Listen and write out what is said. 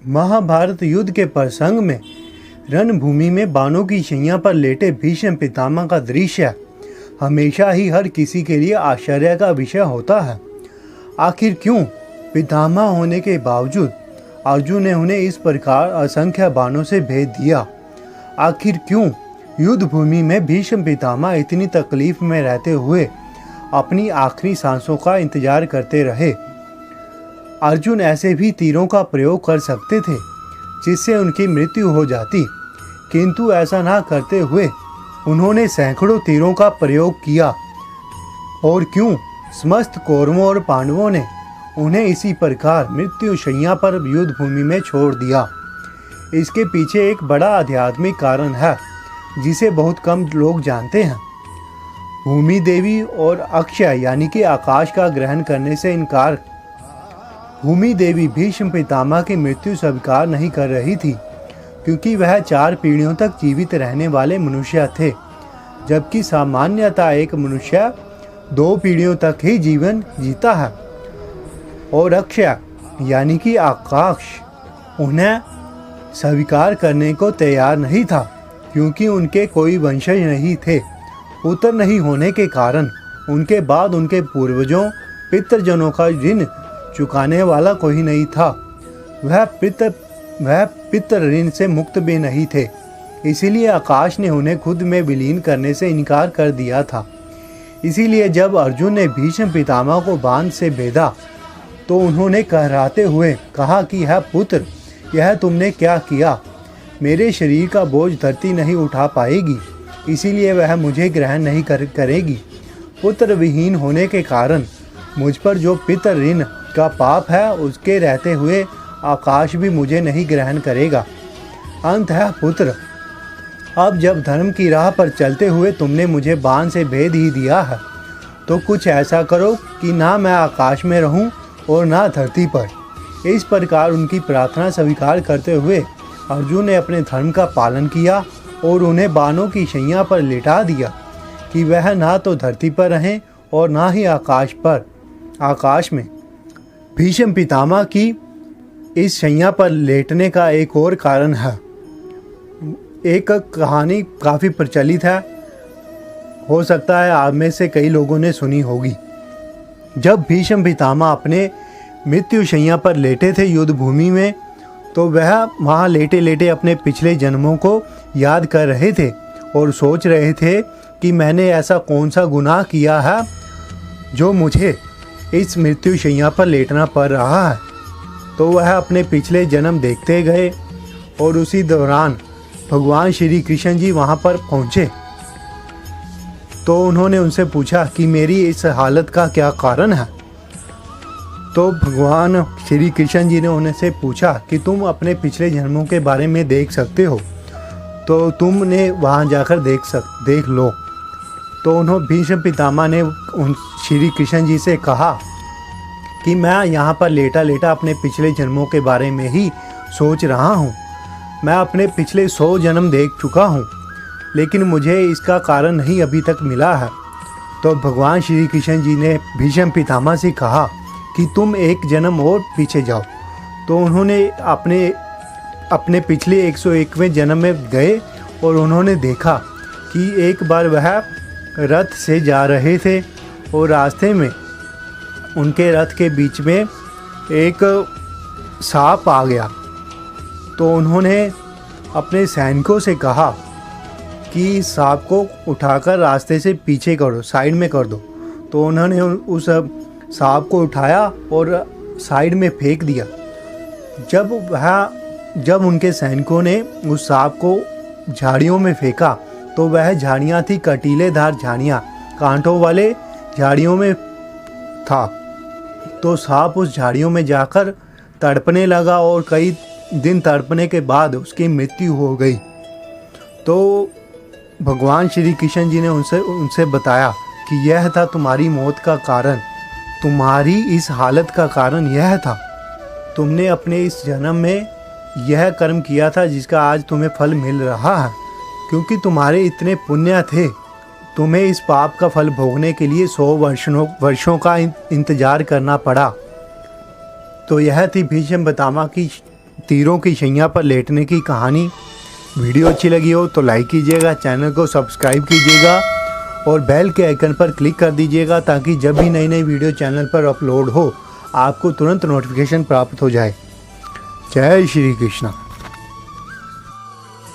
महाभारत युद्ध के प्रसंग में रणभूमि में बाणों की शैया पर लेटे भीष्म पितामह का दृश्य हमेशा ही हर किसी के लिए आश्चर्य का विषय होता है। आखिर क्यों पितामह होने के बावजूद अर्जुन ने उन्हें इस प्रकार असंख्य बाणों से भेद दिया? आखिर क्यों युद्ध भूमि में भीष्म पितामह इतनी तकलीफ में रहते हुए अपनी आखिरी सांसों का इंतजार करते रहे? अर्जुन ऐसे भी तीरों का प्रयोग कर सकते थे जिससे उनकी मृत्यु हो जाती, किंतु ऐसा ना करते हुए उन्होंने सैकड़ों तीरों का प्रयोग किया। और क्यों समस्त कौरवों और पांडवों ने उन्हें इसी प्रकार मृत्यु शैया पर युद्ध भूमि में छोड़ दिया? इसके पीछे एक बड़ा आध्यात्मिक कारण है जिसे बहुत कम लोग जानते हैं। भूमि देवी और अक्षय यानी कि आकाश का ग्रहण करने से इनकार। भूमि देवी भीष्म पितामह की मृत्यु स्वीकार नहीं कर रही थी क्योंकि वह 4 पीढ़ियों तक जीवित रहने वाले मनुष्य थे, जबकि सामान्यतः एक मनुष्य 2 पीढ़ियों तक ही जीवन जीता है। और अक्षय यानी कि आकाश उन्हें स्वीकार करने को तैयार नहीं था क्योंकि उनके कोई वंशज नहीं थे। पुत्र नहीं होने के कारण उनके बाद उनके पूर्वजों पितृजनों का ऋण चुकाने वाला कोई नहीं था। वह पितृ ऋण से मुक्त भी नहीं थे, इसीलिए आकाश ने उन्हें खुद में विलीन करने से इनकार कर दिया था। इसीलिए जब अर्जुन ने भीष्म पितामह को बांध से बेधा तो उन्होंने कहराते हुए कहा कि है पुत्र, यह तुमने क्या किया? मेरे शरीर का बोझ धरती नहीं उठा पाएगी, इसीलिए वह मुझे ग्रहण नहीं करेगी। पुत्र विहीन होने के कारण मुझ पर जो पितृ ऋण का पाप है उसके रहते हुए आकाश भी मुझे नहीं ग्रहण करेगा। अंत है पुत्र, अब जब धर्म की राह पर चलते हुए तुमने मुझे बाण से भेद ही दिया है तो कुछ ऐसा करो कि ना मैं आकाश में रहूं और ना धरती पर। इस प्रकार उनकी प्रार्थना स्वीकार करते हुए अर्जुन ने अपने धर्म का पालन किया और उन्हें बाणों की शैया पर लिटा दिया कि वह ना तो धरती पर रहें और ना ही आकाश में। भीष्म पितामह की इस शैया पर लेटने का एक और कारण है। एक कहानी काफ़ी प्रचलित है, हो सकता है आप में से कई लोगों ने सुनी होगी। जब भीष्म पितामह अपने मृत्यु शैया पर लेटे थे युद्ध भूमि में, तो वह वहाँ लेटे लेटे अपने पिछले जन्मों को याद कर रहे थे और सोच रहे थे कि मैंने ऐसा कौन सा गुनाह किया है जो मुझे इस मृत्यु शैया पर लेटना पड़ रहा है। तो वह अपने पिछले जन्म देखते गए और उसी दौरान भगवान श्री कृष्ण जी वहाँ पर पहुँचे। तो उन्होंने उनसे पूछा कि मेरी इस हालत का क्या कारण है? तो भगवान श्री कृष्ण जी ने उनसे पूछा कि तुम अपने पिछले जन्मों के बारे में देख सकते हो, तो तुमने वहाँ जाकर देख लो। तो उन्होंने भीष्म पितामह ने उन श्री कृष्ण जी से कहा कि मैं यहाँ पर लेटा लेटा अपने पिछले जन्मों के बारे में ही सोच रहा हूँ। मैं अपने पिछले 100 जन्म देख चुका हूँ, लेकिन मुझे इसका कारण नहीं अभी तक मिला है। तो भगवान श्री कृष्ण जी ने भीष्म पितामह से कहा कि तुम एक जन्म और पीछे जाओ। तो उन्होंने अपने पिछले 101वें जन्म में गए और उन्होंने देखा कि एक बार वह रथ से जा रहे थे और रास्ते में उनके रथ के बीच में एक सांप आ गया। तो उन्होंने अपने सैनिकों से कहा कि सांप को उठाकर रास्ते से पीछे कर दो, साइड में कर दो। तो उन्होंने उस सांप को उठाया और साइड में फेंक दिया। जब उनके सैनिकों ने उस सांप को झाड़ियों में फेंका तो वह झाड़ियाँ थी कटीलेदार झाड़ियाँ, कांटों वाले झाड़ियों में था। तो सांप उस झाड़ियों में जाकर तड़पने लगा और कई दिन तड़पने के बाद उसकी मृत्यु हो गई। तो भगवान श्री कृष्ण जी ने उनसे बताया कि यह था तुम्हारी मौत का कारण, तुम्हारी इस हालत का कारण यह था। तुमने अपने इस जन्म में यह कर्म किया था जिसका आज तुम्हें फल मिल रहा है, क्योंकि तुम्हारे इतने पुण्य थे। तुम्हें इस पाप का फल भोगने के लिए 100 वर्षों का इंतजार करना पड़ा। तो यह थी भीष्म पितामह की तीरों की शैया पर लेटने की कहानी। वीडियो अच्छी लगी हो तो लाइक कीजिएगा, चैनल को सब्सक्राइब कीजिएगा और बेल के आइकन पर क्लिक कर दीजिएगा ताकि जब भी नई नई वीडियो चैनल पर अपलोड हो आपको तुरंत नोटिफिकेशन प्राप्त हो जाए। जय श्री कृष्ण।